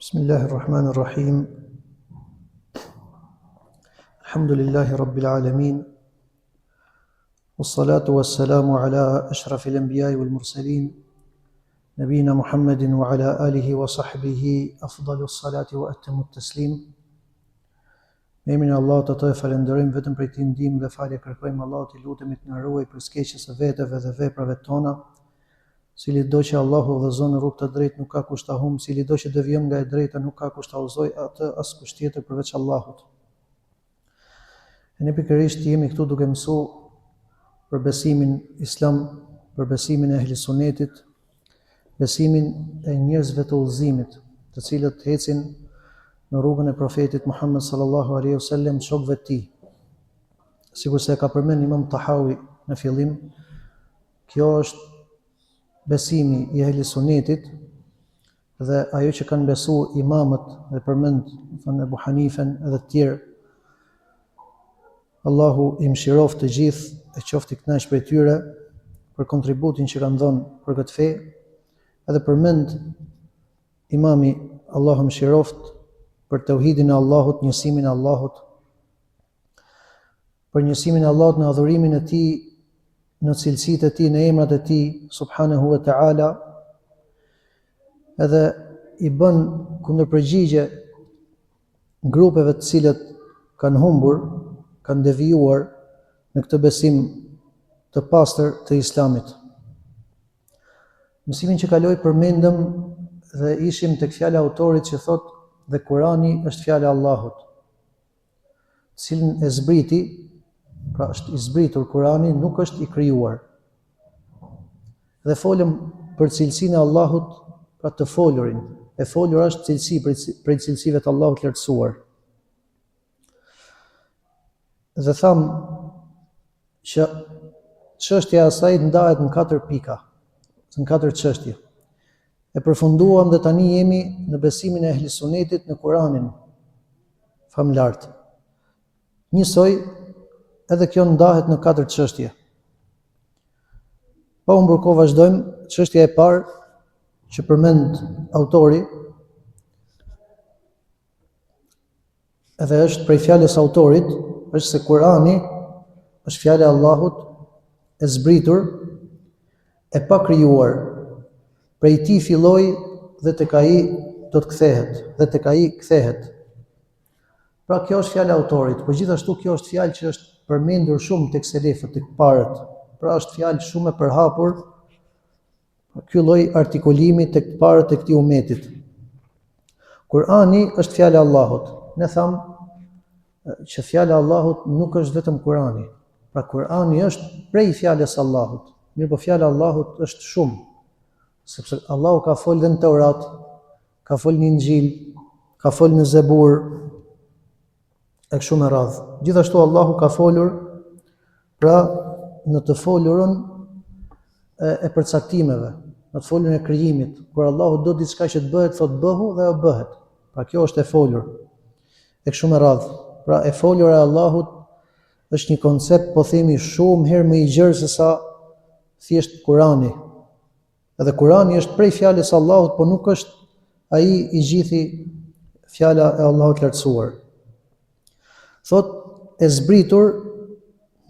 Bismillahirrahmanirrahim. Alhamdulillahi Rabbil Alamin. Wassalatu wassalamu ala ashrafil anbiya'i wal mursalin. Nabina Muhammedin wa ala alihi wa sahbihi afdalus salati wa atamut taslim. Me emrin e Allahut të falenderojmë vetëm për këtë ndihmë dhe falje kërkojmë Allahut, i lutemi të na ruaj për skeqjes së veteve dhe veprave tona. Cili do që Allahu udhëzon në rrugë të drejtë nuk ka kusht ta humb, cili do që devijon nga e drejta nuk ka kusht ta udhëzoj atë as kusht tjetër përveç Allahut. Ne pikërisht jemi këtu duke mësuar për besimin islam, për besimin e ehli sunetit, besimin e njerëzve të udhëzimit, të cilët ecin në rrugën e profetit Muhammed sallallahu alaihi wasallam, shokëve të tij. Sikur se ka përmend Imam Tahawi në fillim, kjo është besimi i ehli sunetit dhe ajo që kanë besuar imamët dhe përmend thënë Abu Hanifen edhe të tjerë. Allahu i mëshiroft të gjithë e qoftë i kënaqur prej tyre për kontributin që kanë dhënë për këtë fe. Edhe përmend imami Allahu mëshiroft për tauhidin e Allahut, njësimin e Allahut, për njësimin e Allahut në adhurimin e tij, në cilësitë e tij, në emrat e tij subhanahu wa ta'ala, edhe i bën kundërpërgjigje grupeve të cilët kanë humbur, kanë devijuar në këtë besim të pastër të islamit. Mësimin që kaloi përmendëm dhe ishim tek fjala e autorit që thotë dhe Kurani është fjala e Allahut, cilën e zbriti. Pra është i zbritur Kurani, nuk është i krijuar. Dhe folëm për cilësinë e Allahut, pra të folurin. E folura është cilësi prej cilësive të Allahut lartësuar. Dhe tham që çështja e asaj ndahet në 4 pika, në 4 çështje. E përfunduam dhe tani jemi në besimin e ehli sunetit në Kuranin famlart. Njësoj edhe kjo ndahet në 4 çështje. Pa humbur kohë vazhdojmë. Çështja e parë që përmend autori, edhe është prej fjalës autorit, është se Kurani është fjala e Allahut e zbritur, e pa krijuar. Prej tij filloi dhe tek ai do të kthehet, dhe tek ai kthehet. Pra kjo është fjala e autorit, por gjithashtu kjo është fjalë që është përmendur shumë tek selefët, tek parët. Pra është fjalë shumë e përhapur ky lloj artikulimi tek parët e këtij umetit. Kurani është fjala e Allahut. Ne tham që fjala e Allahut nuk është vetëm Kurani. Pra Kurani është prej fjalës së Allahut. Mirë, po fjala e Allahut është shumë, sepse Allahu ka folë në Teurat, ka folë në Injil, ka folë në Zebur, e kështu me radhë. Gjithashtu Allahu ka folur pra në të folurën e përcaktimeve, në të folurën e krijimit. Kur Allahu do diçka që të bëhet, thot bëhu dhe ajo bëhet. Pra kjo është e folur. E kështu me radhë. Pra e folura e Allahut është një koncept, po themi, shumë herë më i gjerë se sa thjesht Kurani. Edhe Kurani është prej fjalës së Allahut, por nuk është ai i gjithi fjala e Allahut lartësuar. Thot e zbritur,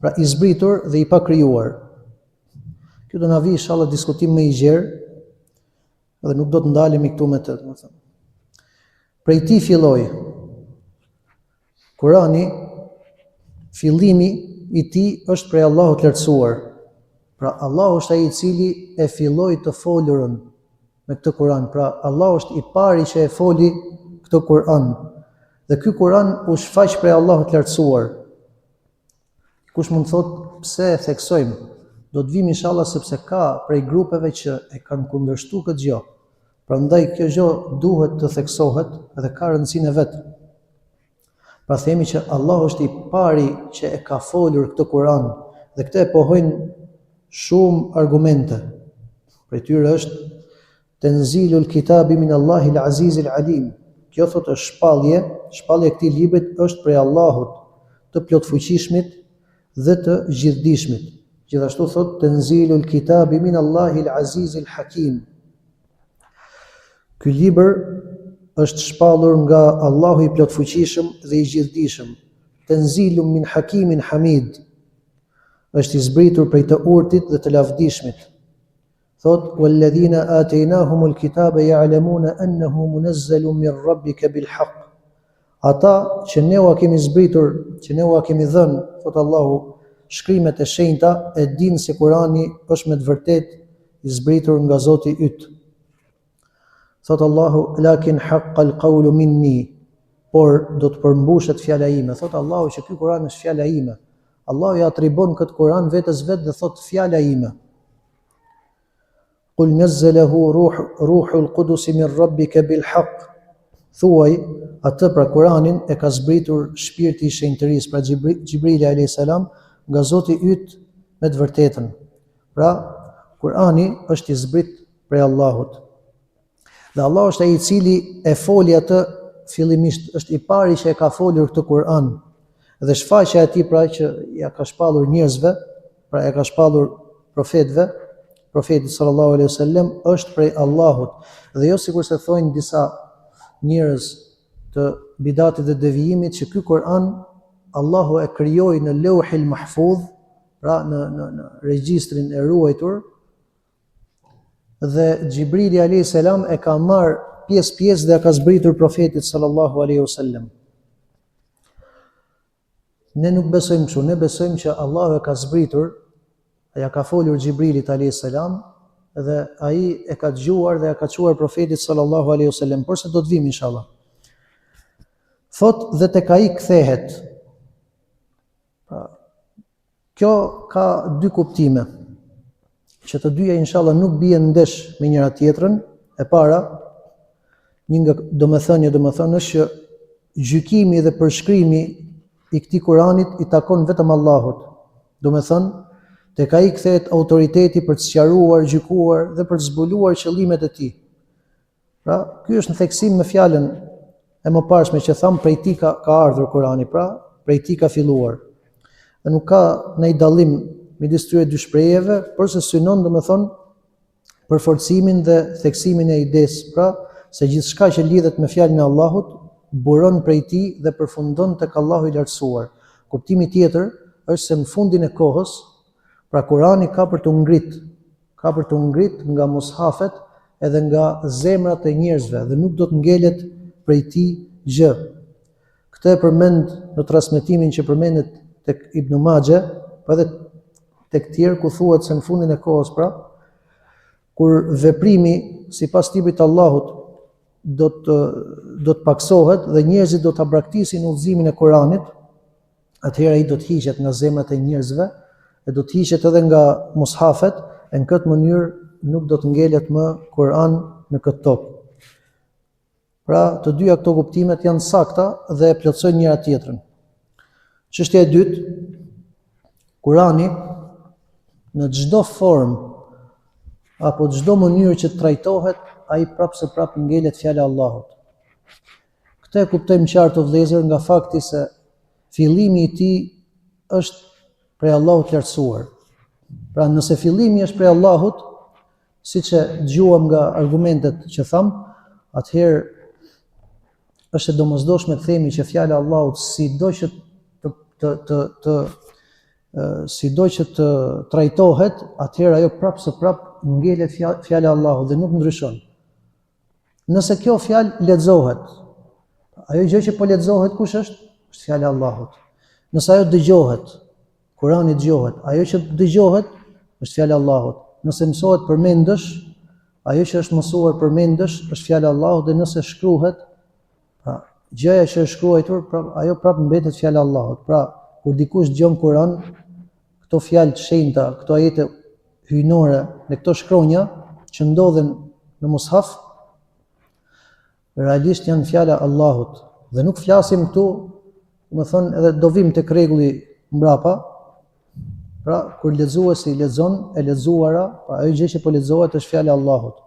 pra i zbritur dhe i pa krijuar. Kjo do na vi inshallah diskutim më i gjerë, dhe nuk do të ndalemi këtu me të, domethënë. Prej tij filloi. Kurani, fillimi i tij është prej Allahut lartësuar. Pra Allahu është ai i cili e filloi të folurën me këtë Kur'an. Pra Allahu është i pari që e foli këtë Kur'an. Dhe ky Kur'an u shfaq prej Allahut lartësuar. Kush mund të thotë pse e theksojmë? Do të vim inshallah sepse ka prej grupeve që e kanë kundërshtuar këtë gjë. Prandaj kjo gjë duhet të theksohet dhe ka rëndësinë e vet. Pra themi që Allahu është i pari që e ka folur këtë Kur'an, dhe këtë e pohojnë shumë argumente. Prej tyre është Tenzilul Kitabi min Allahil Azizil Alim. Kjo thotë është shpallja e këtij librit është prej Allahut të plotfuqishmit dhe të gjithdijshmit. Gjithashtu thotë Tenzilul Kitabi min Allahil Azizil Hakim. Ky libër është shpallur nga Allahu i plotfuqishëm dhe i gjithdijshëm. Tanzilun min hakimin hamid. Është i zbritur prej të urtit dhe të lavdishmit. Thot: "Walladhina atainahumul kitaba ya'lamuna annahu munazzalun min rabbika bil haqq." Ata që ne ua kemi zbritur, që ne ua kemi dhënë, thot Allahu, shkrimet e shenjta, e dinë se Kurani është me të vërtetë i zbritur nga Zoti yt. Thot Allahu: "Lakin haqqal qawlu minni." Por do të përmbushet fjala ime. Thot Allahu që ky Kur'an është fjala ime. Allahu ja atribon këtë Kur'an vetes vet dhe thot fjala ime. Qul nazzalahu ruhul qudus min rabbika bil haqq. Thuaj, atë pra Kur'anin e ka zbritur shpirti i shenjtërisë, pra Xhibrili alayhis salam, nga Zoti yt me të vërtetën. Pra Kur'ani është i zbrit prej Allahut. Dhe Allah është ai i cili e foli atë fillimisht, është i pari që e ka folur këtë Kur'an. Dhe shfaqja e tij pra që ja ka shpallur njerëzve, pra e ka shpallur profetëve, profeti sallallahu alaihi wasallam është prej Allahut. Dhe jo sikur se thonë disa njerëz të bidatit dhe devijimit që ky Kur'an Allahu e krijoi në Lauhil Mahfudh, pra në regjistrin e ruajtur, dhe Xhibrili alayhis salam e ka marr pjesë dhe ka zbritur profetit sallallahu alaihi wasallam. Ne nuk besojmë kështu, ne besojmë që Allahu e ka zbritur, ja ka folur Xhibrilit alayhis salam dhe ai e ka dëgjuar dhe ja ka thuar profetit sallallahu alaihi wasallam, por se do të vim inshallah. Thot dhe tek ai kthehet. Pra, kjo ka dy kuptime, që të dyja inshallah nuk bien ndesh me njëra tjetrën. E para, një nga domethënë është që gjykimi dhe përshkrimi i këtij Kuranit i takon vetëm Allahut. Domethënë, tek ai kthehet autoriteti për të sqaruar, gjykuar dhe për të zbuluar qëllimet e tij. Pra, ky është në theksim me fjalën e mëparshme që tham prej tij ka ardhur Kurani, pra prej tij ka filluar. Dhe nuk ka ndonjë dallim midis këtyre dy shprehjeve, por se synon domethënë përforcimin dhe theksimin e idesë, pra se gjithçka që lidhet me fjalën e Allahut buron prej tij dhe përfundon tek Allahu i lartësuar. Kuptimi tjetër është se në fundin e kohës, pra Kurani ka për të ngrit nga mushafet edhe nga zemrat e njerëzve dhe nuk do të ngelet prej tij gjë. Këtë e përmend në transmetimin që përmendet tek Ibn Majah, po edhe tek tjerë ku thuhet se në fundin e kohës, pra kur veprimi sipas librit të Allahut do të paksohet dhe njerëzit do ta braktisin udhëzimin e Kuranit, atëherë ai do të hiqet nga zemrat e njerëzve e do të hiqet edhe nga mushafet, e në këtë mënyrë nuk do të ngelet më Kur'an në këtë tokë. Pra, të dyja këto kuptimet janë sakta dhe e plotësojnë njëra tjetrën. Çështja e dytë, Kurani në çdo formë apo çdo mënyrë që trajtohet, ai prapë ngelet fjala e Allahut. Këtë e kuptojmë qartë o vëllezër nga fakti se fillimi i tij është prej Allahut lartësuar. Pra nëse fillimi është prej Allahut, siç e dëgjuam nga argumentet që tham, atëherë është e domosdoshme të themi që fjala e Allahut sido që të trajtohet, atëherë ajo prapë ngelet fjala e Allahut dhe nuk ndryshon. Nëse kjo fjalë lexohet, ajo gjë që po lexohet kush është? Është fjala e Allahut. Nëse ajo dëgjohet, Kurani dëgjohet, ajo që dëgjohet është fjala e Allahut. Nëse mësohet përmendësh, ajo që është mësuar përmendësh është fjala e Allahut dhe nëse shkruhet, pra gjëja që është shkruar, ajo prapë mbetet fjala e Allahut. Pra, kur dikush dëgjon Kur'an, këto fjalë të shenjta, këto ajete hyjnore në këto shkronja që ndodhen në mushaf, realisht janë fjala e Allahut. Dhe nuk flasim këtu, më thonë edhe do vim tek rregulli mbrapa. Pra, kur lexuesi lexon e lexuara, pra ajo gjë që po lexohet është fjala e Allahut.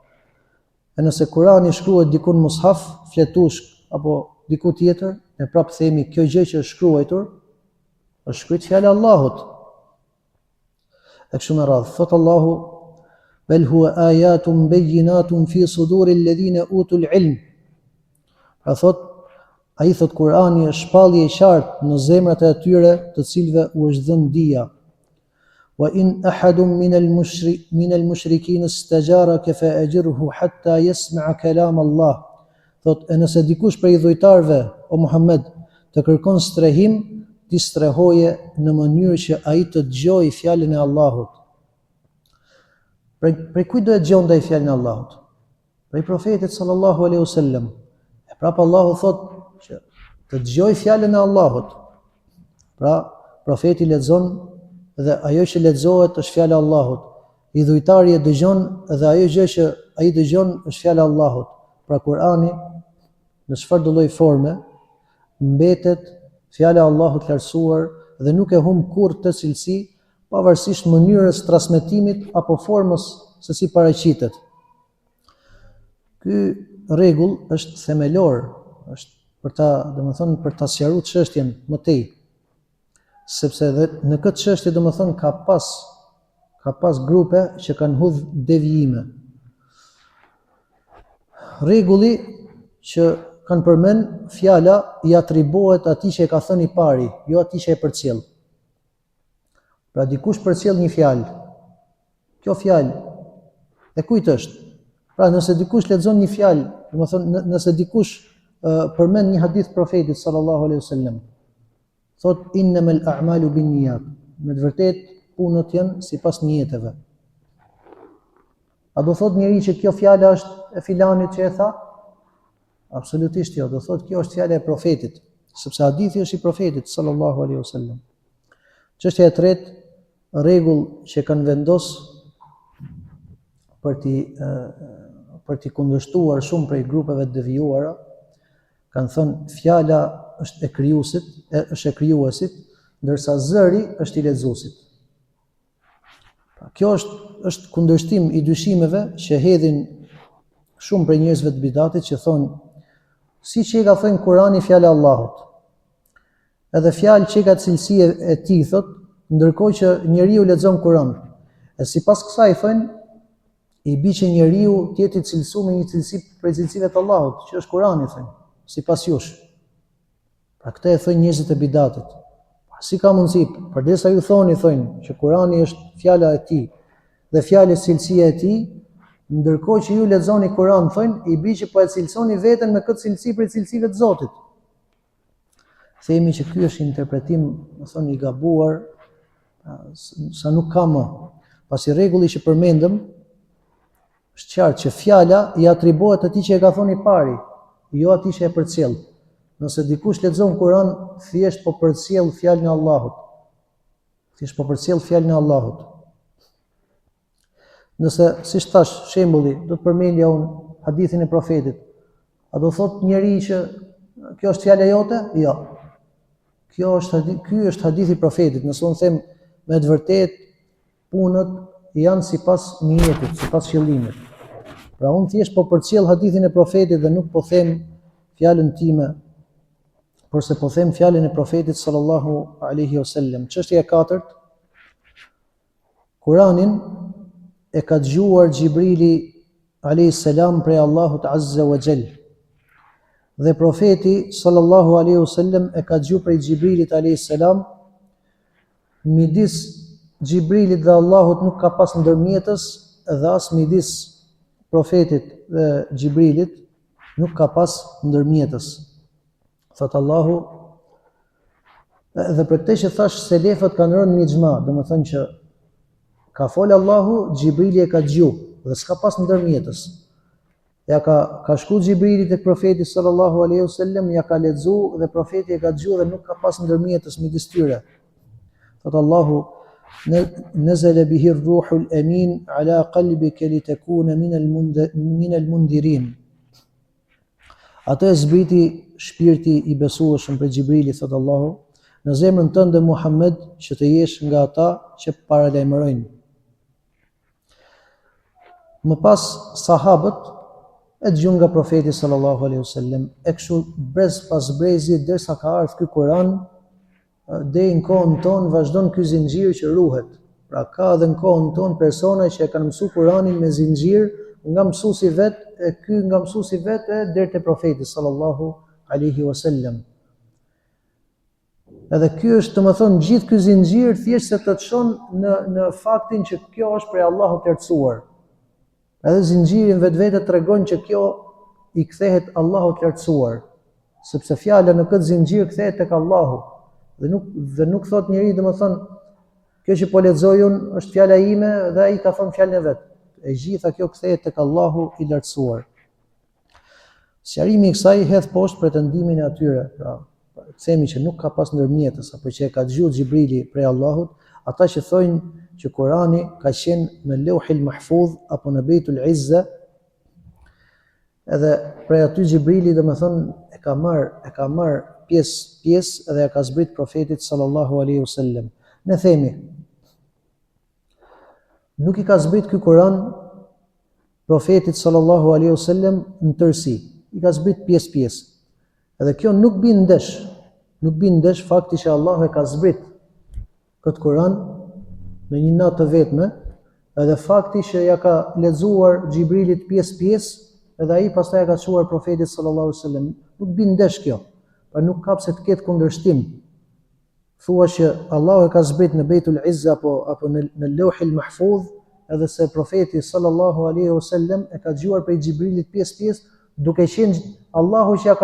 E nëse Kurani shkruhet diku në mushaf, fletush apo diku tjetër, ne prapë themi kjo gjë që është shkruar është shkruajtur fjala e Allahut. E kështu me radhë, thot Allahu: "Bel huwa ayatun bayyinatun fi suduril ladhina utul ilm." Pra ai thot Kurani është shpallje e qartë në zemrat e atyre të cilëve u është dhënë dija. Wa in ahadun min al-mushrikin istajaraka fa ajirhu hatta yasma'a kalam Allah. Thot, e nëse dikush prej dhujtarëve, o Muhammed, të kërkon strehim, ti strehoje në mënyrë që ai të dëgjojë fjalën e Allahut. Prej kujt do të dëgjonte ai fjalën e Allahut? Prej profetit sallallahu alaihi wasallam. E prapë Allahu thot që të dëgjojë fjalën e Allahut. Pra, profeti lexon dhe ajo që lexohet është fjala e Allahut. I dhujtari e dëgjon dhe ajo gjë që ai dëgjon është fjala e Allahut. Pra Kurani në çfarë do lloj forme mbetet fjala e Allahut lartësuar dhe nuk e humb kurrë të cilësi, pavarësisht mënyrës transmetimit apo formës se si paraqitet. Ky rregull është themelor, është për ta sqaruar çështjen më tej. Sepse dhe në këtë çështje ka pas grupe që kanë hudh devijime. Rregulli që kanë përmend fjala i atribuohet atij që e ka thënë i pari, jo atij që e përcjell. Pra dikush përcjell një fjalë. Kjo fjalë e kujt është? Pra nëse dikush lexon një fjalë, nëse dikush përmend një hadith profetit sallallahu alaihi wasallam, thot innamal a'malu binniyat. Me të vërtetë punët janë sipas nijeteve. A do thot njëri që kjo fjala është e filanit që e tha? Absolutisht jo, do thot kjo është fjala e profetit, sepse hadithi është i profetit sallallahu alaihi wasallam. Çështja e tretë, rregull që kanë vendos për t'i kundërshtuar shumë prej grupeve të devijuara, kanë thënë fjala është e krijuesit, ndërsa zëri është i lexuesit. Kjo është kundërshtim i dyshimeve që hedhin shumë prej njerëzve të bidatit që thonë si që e ka thënë Kurani fjala e Allahut. Edhe fjalë që ka cilësi e tij thot, ndërkohë që njeriu lexon Kur'an. E sipas kësaj thonë i bi që njeriu të jetë i cilësuar me një cilësi prej cilësive të Allahut, që është Kurani thonë, sipas jush. Pra këtë e thonë njerëzit e bidatit. Si ka mundësi, përdesa ju thonë që Kurani është fjala e tij dhe fjala e cilësia e tij, ndërkohë që ju lexoni Kur'an thonë i bi që po e cilësoni veten me këtë cilësi për cilësive të Zotit. Themi që ky është interpretim, i gabuar, sa nuk ka më. Pasi rregulli që përmendëm është qartë që fjala i atribuohet atij që e ka thënë i pari, jo atij që e përcjell. Nëse dikush lexon Kur'an, thjesht po përcjell fjalën e Allahut. Nëse, siç thash, shembulli, do të përmendja unë hadithin e profetit. A do thot njeri që kjo është fjala jote? Jo. Ky është hadithi i profetit. Nëse unë them me të vërtetë punët janë sipas niyetit, sipas qëllimit. Pra unë thjesht po përcjell hadithin e profetit dhe nuk po them fjalën time, por se po them fjalën e profetit sallallahu alaihi wasallam. Çështja e katërt, Kur'anin e ka dëgjuar Xhibrili alayhis salam prej Allahut azza wa jall. Dhe profeti sallallahu alaihi wasallam e ka dëgjuar prej Xhibrilit alayhis salam. Midis Xhibrilit dhe Allahut nuk ka pas ndërmjetës dhe as midis profetit dhe Xhibrilit nuk ka pas ndërmjetës. Thot Allahu, dhe për këtë që thash selefët kanë rënë në ixhma, domethënë që ka fol Allahu, Xhibrili e ka dëgju dhe s'ka pas ndërmjetës. Ja ka shku Xhibrili tek profeti sallallahu alaihi wasallam, ja ka lexu dhe profeti e ka dëgju dhe nuk ka pas ndërmjetës midis tyre. Thot Allahu, nazala bihi ar-ruhul amin ala qalbika litakuna min al-mundirin. Atë e zbriti shpirti i besueshëm për Xhibrili, thot Allahu, në zemrën tënde Muhammed, që të jesh nga ata që paralajmërojnë. Më pas sahabët e dëgjuan nga profeti sallallahu alaihi wasallam, e kështu brez pas brezi derisa ka ardhur ky Kur'an, deri në kohën tonë vazhdon ky zinxhir që ruhet. Pra ka edhe në kohën tonë persona që e kanë mësuar Kur'anin me zinxhir nga mësuesi vet, e ky nga mësuesi vet e deri te profeti sallallahu alaihi wasallam. Edhe ky është domethënë gjithë ky zinxhir thjesht se të çon në faktin që kjo është prej Allahut të lartësuar. Edhe zinxhiri vetvete tregon që kjo i kthehet Allahut të lartësuar, sepse fjala në këtë zinxhir kthehet tek Allahu dhe nuk thot njeriu domethënë kjo që po lexoj unë është fjala ime dhe ai ka thënë fjalën e vet. E gjitha kjo kthehet tek Allahu i lartësuar. Sqarimi i kësaj hedh poshtë pretendimin e atyre, pra themi që nuk ka pas ndërmjetës apo që e ka dëgjuar Xhibrili prej Allahut, ata që thojnë që Kurani ka qenë në Lauhil Mahfuz apo në Beitul Izza, edhe prej aty Xhibrili domethënë e ka marr pjesë edhe e ka zbrit profetit sallallahu alaihi wasallam. Ne themi nuk i ka zbrit ky Kur'an profetit sallallahu alaihi wasallam në tërësi, i ka zbrit pjesë. Edhe kjo nuk bin ndesh fakti që Allahu e ka zbrit këtë Kur'an në një natë të vetme, edhe fakti që ja ka lexuar Xhibrilit pjesë edhe ai pastaj e ka çuar profetit sallallahu alaihi wasallam. Nuk bin ndesh kjo, pra nuk ka pse të ketë kundërshtim. Thua që Allahu e ka zbrit në Beitul Izza apo në Lauhil Mahfuz, edhe se profeti sallallahu alaihi wasallam e ka dëgjuar prej Xhibrilit pjesë, duke qenë Allahu që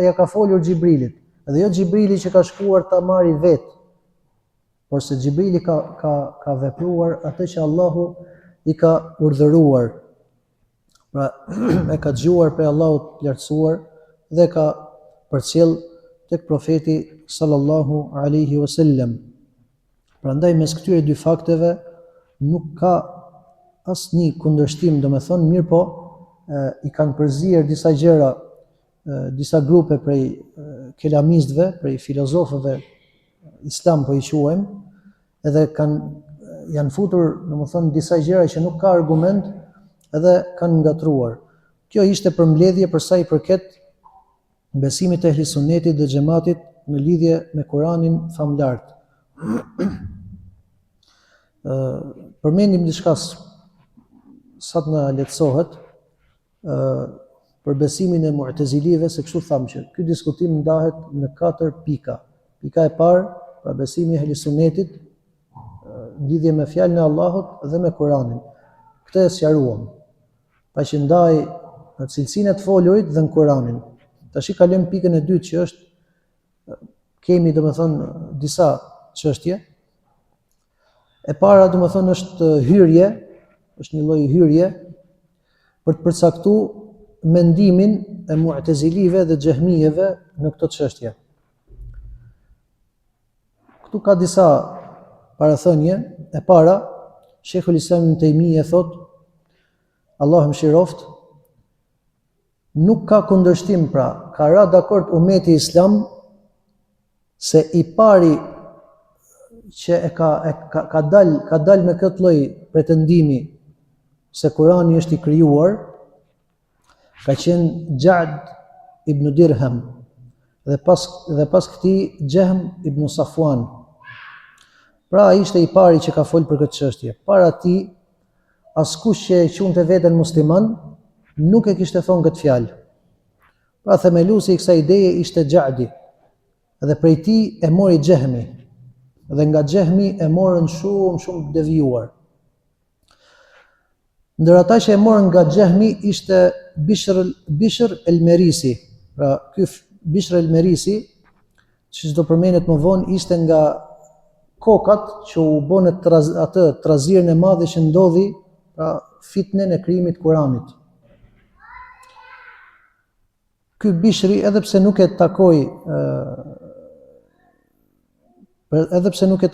ja ka folur Xhibrilit, edhe jo Xhibrili që ka shkuar ta marrë vetë, por se Xhibrili ka vepruar atë që Allahu i ka urdhëruar. Pra e ka dëgjuar prej Allahut të lartësuar dhe ka përcjell tek profeti sallallahu alaihi wasallam. Prandaj mes këtyre dy fakteve nuk ka asnjë kundërshtim, domethënë mirë po i kanë përzier disa gjëra, disa grupe prej kelamistëve, prej filozofëve islam po i quajmë, edhe janë futur domethënë disa gjëra që nuk ka argument edhe kanë ngatruar. Kjo ishte përmbledhje për sa i përket besimit të ehli sunnetit dhe xhamatit në lidhje me Kur'anin famlart. Përmendim diçka sa të na lehtësohet për besimin e Mu'tazilive, se kështu thamë që ky diskutim ndahet në 4 pika. Pika e parë, pra besimi i ehli sunnetit lidhje me fjalën e Allahut dhe me Kur'anin. Këtë e sqaruam. Pa që ndaj në cilësinë e të folurit dhe në Kur'anin. Tash i kalojmë pikën e dytë që është kemi domethënë disa çështje. E para domethënë është hyrje, është një lloj hyrje për të përcaktuar mendimin e Mu'tazilive dhe Xehmijeve në këtë çështje. Këtu ka disa parathënie. E para, Sheikhul Islam Ibn Taymija thot, Allahu mëshiroft, nuk ka kundërshtim, pra ka ra dakord ummeti islam se i pari që ka dal me këtë lloj pretendimi se Kurani është i krijuar, ka qenë Ja'd ibn Dirham dhe pas këtij Jahm ibn Safwan. Pra ishte i pari që ka folë për këtë çështje. Para tij askush që e quante veten musliman nuk e kishte thonë këtë fjalë. Pra themeluesi i kësaj ideje ishte Ja'di. Dhe prej tij e mori Jahmi. Dhe nga Jahmi e morën shumë devijuar. Ndër ata që e morën nga Jahmi ishte Bishr el-Merisi. Pra ky Bishr el-Merisi, që do përmendet më vonë, ishte nga kokat që u bën atë trazirin e madh që ndodhi, pra fitnen e krijimit Kuranit. Ky Bishri, edhe pse nuk e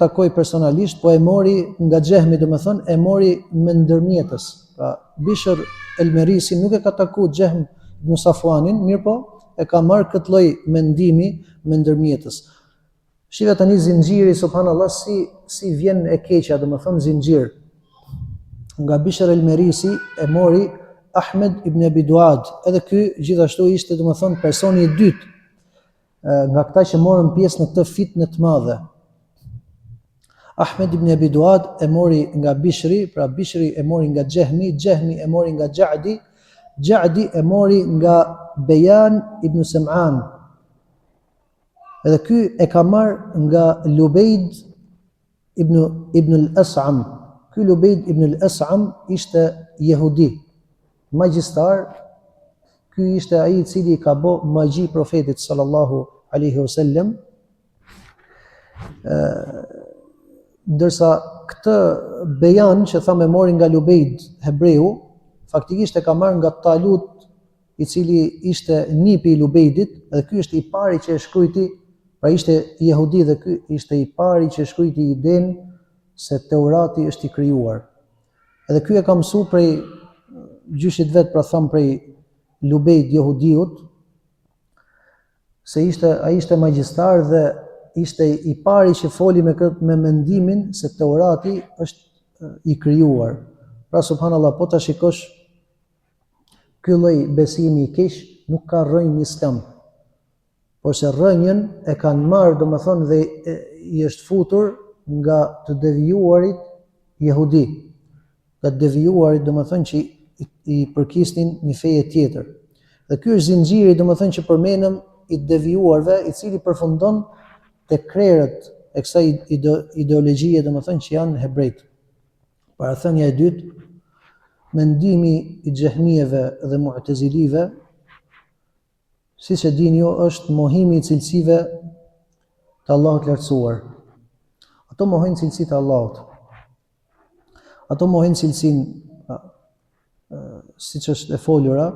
takoi personalisht, po e mori nga Jahmi, domethënë e mori me ndërmjetës. Pra Bishr el-Merisi nuk e ka takuar Jahm ibn Safwanin, mirë po e ka marrë këtë lloj mendimi me ndërmjetës. Shiva tani zinxhiri, subhanallahu, si vjen e keqja, domethënë zinxhir. Nga Bishr el-Merisi e mori Ahmed ibn Abi Duad, edhe ky gjithashtu ishte domethënë personi i dytë nga këta që morën pjesë në këtë fitnë të madhe. Ahmed ibn Abi Duad e mori nga Bishri, pra Bishri e mori nga Jahmi, Jahmi e mori nga Ja'di, Ja'di e mori nga Bejan ibn Sem'an. Edhe ky e ka marrë nga Lubejd ibn al-As'am. Ky Lubejd ibn al-As'am ishte jehudi, magjistar. Ky ishte ai i cili ka bë magji profetit sallallahu alaihi wasallam. Ndërsa këtë Bejan që thamë mori nga Lubejd hebreu, faktikisht e ka marrë nga Talut, i cili ishte nipi i Lubejdit, dhe ky është i pari që e shkrujti, pra ishte jehudi dhe ky ishte i pari që e shkrujti idenë se Teurati është i krijuar. Edhe ky e ka mësuar prej gjyshit vet, pra tham prej Lubejd jehudiut, se ai ishte magjistar dhe ishte i pari që foli me mendimin se Teurati është i krijuar. Pra subhanallahu, po ta shikosh, ky lloj besimi i keq nuk ka rrënjë në Islam. Por se rrënjën e kanë marrë, domethënë, dhe i është futur nga të devijuarit jehudi. Nga të devijuarit, domethënë, që i përkisnin një feje tjetër. Dhe ky është zinxhiri, domethënë, që përmenëm i devijuarve, i cili përfundon te krerët e kësaj ideologjie, domethënë, që janë hebrejt. Parathënia e dytë, mendimi i xehmieve dhe mu'tazilive, siç e dini ju, është mohimi i cilësive të Allahut lartësuar. Ato mohojnë cilësitë e Allahut. Ato mohojnë cilësinë, siç është e folura,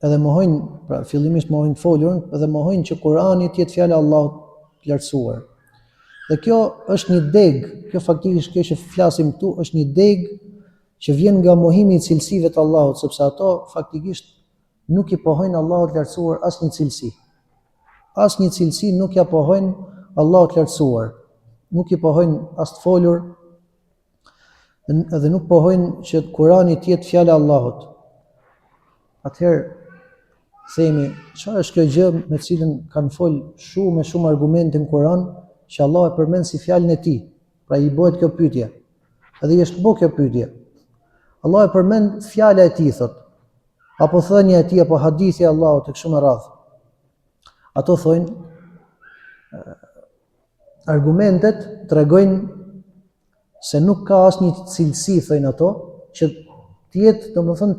edhe mohojnë, pra fillimisht mohojnë folurën, edhe mohojnë që Kurani të jetë fjala e Allahut të lartësuar. Dhe kjo është një deg, kjo faktikisht kjo që flasim këtu është një deg që vjen nga mohimi i cilësive të Allahut, sepse ato faktikisht nuk i pohojnë Allahut të lartësuar asnjë cilësi. Asnjë cilësi nuk ja pohojnë Allahut të lartësuar. Nuk i pohojnë as të folur, dhe nuk pohojnë që Kurani të jetë fjala e Allahut. Atëherë themi, çfarë është kjo gjë me të cilën kanë fol shumë argumente në Kur'an që Allah e përmend si fjalën e tij. Pra i bëhet kjo pyetje. Edhe i është bë kjo pyetje. Allah e përmend fjala e tij, thot, apo thënia e tij, apo hadithi i Allahut e kështu me radhë. Ato thonë, argumentet tregojnë se nuk ka asnjë cilësi, thënë ato, që të jetë, domethënë,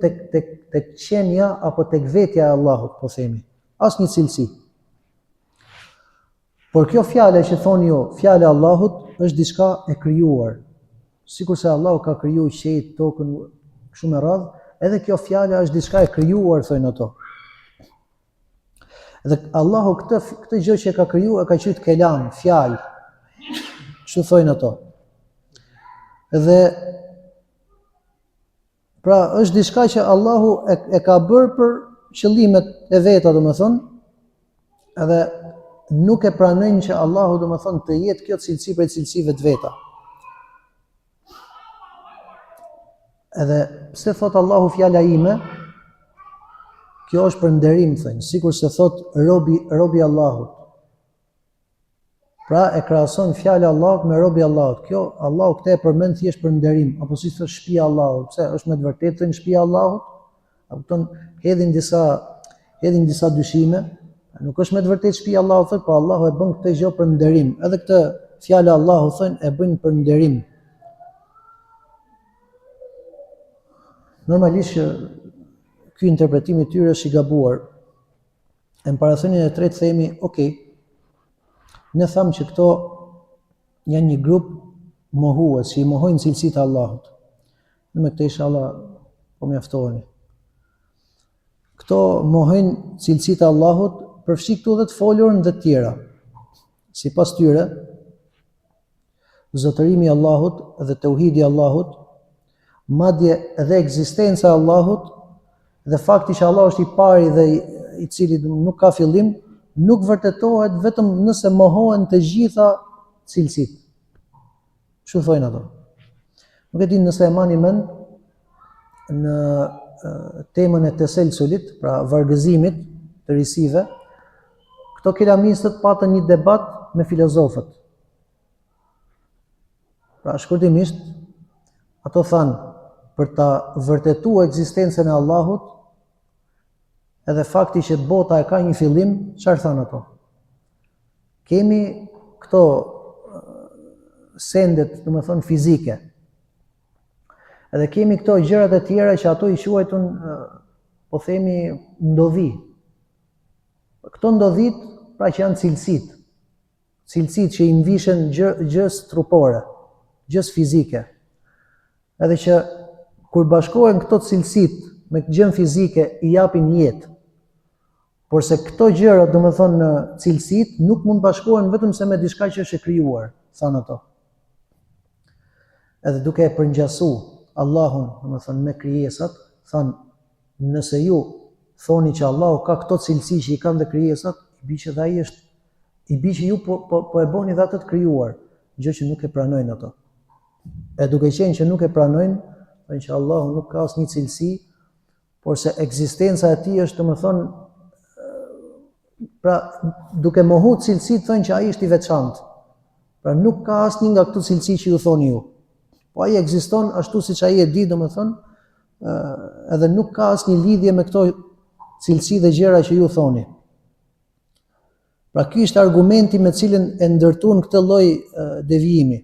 tek qenia apo tek vetja e Allahut, po themi. Asnjë cilësi. Por kjo fjale që thoni ju, fjala e Allahut, është diçka e krijuar. Sikur se Allahu ka krijuar qiellin, tokën, kështu me radhë, edhe kjo fjala është diçka e krijuar, thonë ato. Dhe Allahu këtë gjë që ka krijuar e ka quajtur kelam, fjalë. Kështu thonë ato. Dhe pra është diçka që Allahu e ka bërë për qëllimet e veta, domethënë, edhe nuk e pranojnë që Allahu, domethënë, të jetë kjo cilësi për cilësive të veta. Edhe pse thot Allahu fjala ime, kjo është për nderim, thënë, sikur se thot robi Allahut. Pra e krahason fjala Allahut me robi Allahut. Kjo Allahu këtë e përmend thjesht për nderim, apo si thot shtëpia Allahut. Pse është me të vërtetë thënë shtëpia Allahut? Apo hedhin disa dyshime. Nuk është me të vërtetë shtëpia Allahut, thot, po Allahu e bën këtë gjë për nderim. Edhe këtë fjalë Allahu thënë e bën për nderim. Normalisht ky interpretim i tyre është i gabuar. Në parathënien e tretë themi, okay, ne thamë që këto janë një grup mohues, që i mohojnë cilësitë e Allahut. Në me këtë inshallah po mjaftoheni. Këto mohojnë cilësitë e Allahut, përfshi këtu dhe të folurën dhe të tjera. Sipas tyre, zotërimi i Allahut dhe tauhidi i Allahut, madje edhe ekzistenca e Allahut dhe fakti që Allah është i pari dhe i cili nuk ka fillim, nuk vërtetohet vetëm nëse mohohen të gjitha cilësitë. Çu thonë ato? Nuk e di nëse e mani mend në temën e teselsulit, pra vargëzimit të risive, këto kelamistët patën një debat me filozofët. Pra shkurtimisht, ato thanë, për ta vërtetuar ekzistencën e Allahut, edhe fakti që bota e ka një fillim, çfarë thanë ato? Kemi këto sendet, domethënë fizike. Edhe kemi këto gjërat e tjera që ato i quajtun, po themi, ndodhi. Këto ndodhit, pra që janë cilësit që i mvishen gjës trupore, gjës fizike. Edhe që kur bashkohen këto cilësit me gjën fizike i japin jetë. Por se këto gjëra, domethënë cilësit, nuk mund bashkohen vetëm se me diçka që është e krijuar, thanë ato. Edhe duke e përngjasu Allahun, domethënë me krijesat, thanë, nëse ju thoni që Allahu ka këto cilësi që i kanë dhe krijesat, i bi që dhe ai është, i bi që ju po e boni dhe atë të krijuar, gjë që nuk e pranojnë ato. E duke qenë që nuk e pranojnë, thënë që Allahu nuk ka asnjë cilësi, por se ekzistenca e tij është, domethënë, pra duke mohu cilësitë thënë që ai është i veçantë. Pra nuk ka asnjë nga këto cilësi që ju thoni ju. Po ai ekziston ashtu siç ai e di, domethënë, edhe nuk ka asnjë lidhje me këto cilësi dhe gjëra që ju thoni. Pra ky është argumenti me cilin e ndërtuan këtë lloj devijimi.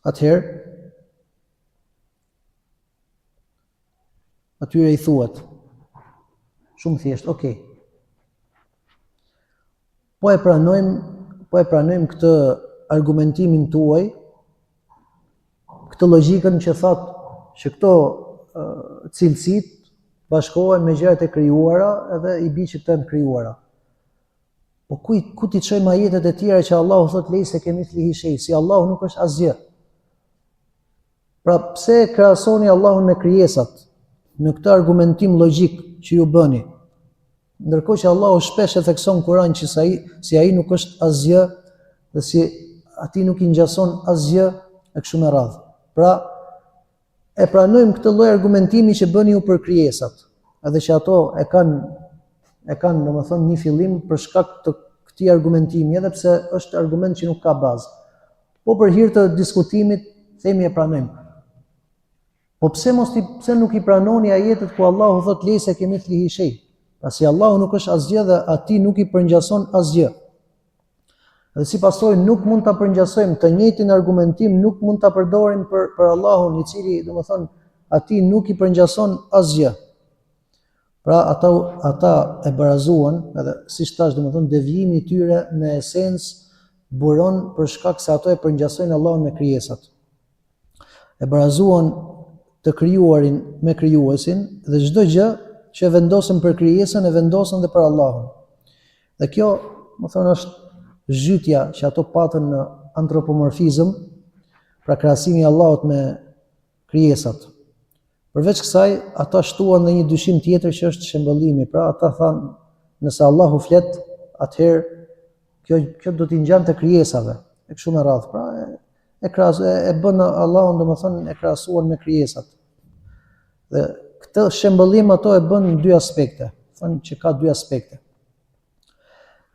Atëherë, atyre i thuat, shumë thjesht, okay. Po e pranojmë këtë argumentimin tuaj, këtë logjikën që thotë që këto cilësit bashkohen me gjërat e krijuara edhe i bi që këto janë krijuara. Po ku ti çojmë ajetet e tjera që Allahu thotë lejse kemithlihi shay, si Allahu nuk është asgjë. Pra pse krahasoni Allahun me krijesat në këtë argumentim logjik që ju bëni? Ndërkohë që Allahu shpesh e thekson Kur'an që si ai nuk është asgjë dhe si atij nuk i ngjason asgjë e kështu me radhë. Pra e pranojmë këtë lloj argumentimi që bëni ju për krijesat, edhe që ato e kanë domethënë një fillim për shkak të këtij argumentimi, edhe pse është argument që nuk ka bazë. Po për hir të diskutimit themi e pranojmë. Po pse nuk i pranoni ajetet ku Allahu thotë lejse kemithlihi shay? Pasi Allahu nuk është asgjë dhe atij nuk i përngjason asgjë. Dhe si pasojë nuk mund ta përngjasojmë të njëjtin argumentim, nuk mund ta përdorim për Allahun, i cili domethënë atij nuk i përngjason asgjë. Pra ata e barazuan, edhe siç thash domethënë devijimi i tyre në esencë buron për shkak se ato e përngjasojnë Allahun me krijesat. E barazuan të krijuarin me krijuesin dhe çdo gjë që vendosën për krijesën e vendosën dhe për Allahun. Dhe kjo, më thonë, është zhytja që ato patën në antropomorfizëm, pra krahasimi i Allahut me krijesat. Përveç kësaj, ata shtuan dhe një dyshim tjetër që është shembullimi. Pra ata thanë, nëse Allahu flet, atëherë kjo do t'i ngjan të krijesave. E kështu me radhë. Pra e bën Allahun, domethënë, e krahasuan me krijesat. Dhe këtë shembullim ato e bën në dy aspekte. Thonë që ka dy aspekte.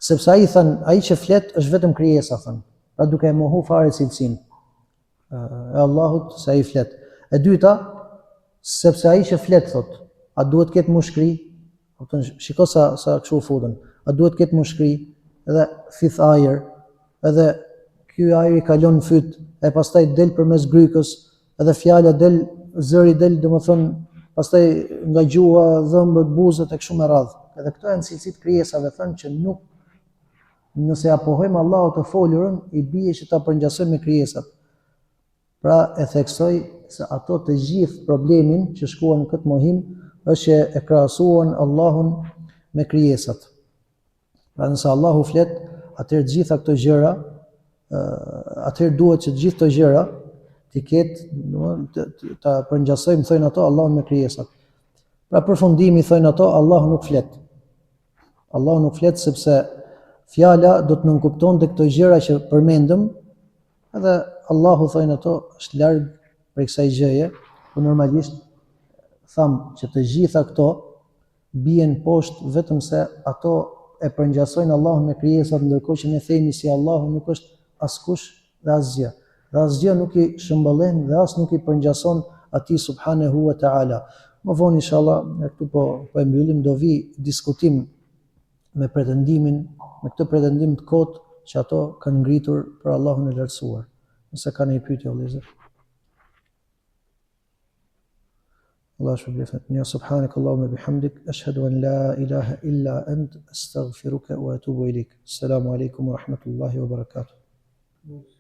Sepse ai që flet është vetëm krijesa, thonë. Pra duke e mohu fare cilësinë e Allahut se ai flet. E dyta, sepse ai që flet thotë, a duhet të ketë mushkëri? Shiko sa kështu futen. A duhet të ketë mushkëri? Edhe thith ajër, edhe ky ajri kalon në fyt, e pastaj del përmes grykës, edhe fjala del, zëri del, domethënë, pastaj nga gjuha, dhëmbët, buzët e kështu me radhë. Edhe këto janë cilësitë krijesave, thënë që nuk, nëse ja pohojmë Allahut të folurën, i bie që ta përngjasojmë me krijesat. Pra e theksoj se ato të gjithë problemin që shkuan në këtë mohim është që e krahasuan Allahun me krijesat. Pra nëse Allahu flet, atëherë gjitha këto gjëra, atëherë duhet që gjithë këto gjëra t'i ketë, ta përngjasojmë, thojnë ato, Allahun me krijesat. Pra përfundimi, thojnë ato, Allahu nuk flet. Allahu nuk flet sepse fjala do të nënkupton të këto gjëra që përmendëm, edhe Allahu, thojnë ato, është larg prej kësaj gjëje, por normalisht tham që të gjitha këto bien poshtë vetëm se ato e përngjasojnë Allahun me krijesat, ndërkohë që ne themi si Allahu nuk është askush dhe asgjë. Dhe asgjë nuk i shëmbëllen dhe as nuk i përngjason atij subhanahu wa taala. Më vonë inshallah, ne këtu po e mbyllim, do vi diskutim me këtë pretendim të kotë që ato kanë ngritur për Allahun e lartësuar. Nëse ka një pyetje o vëllezër. Allah shpëlbefet. Ja subhanakallahumma bihamdik, ashhadu an la ilaha illa ant, astaghfiruka wa atubu ilaik. Assalamu alaikum wa rahmatullahi wa barakatuh.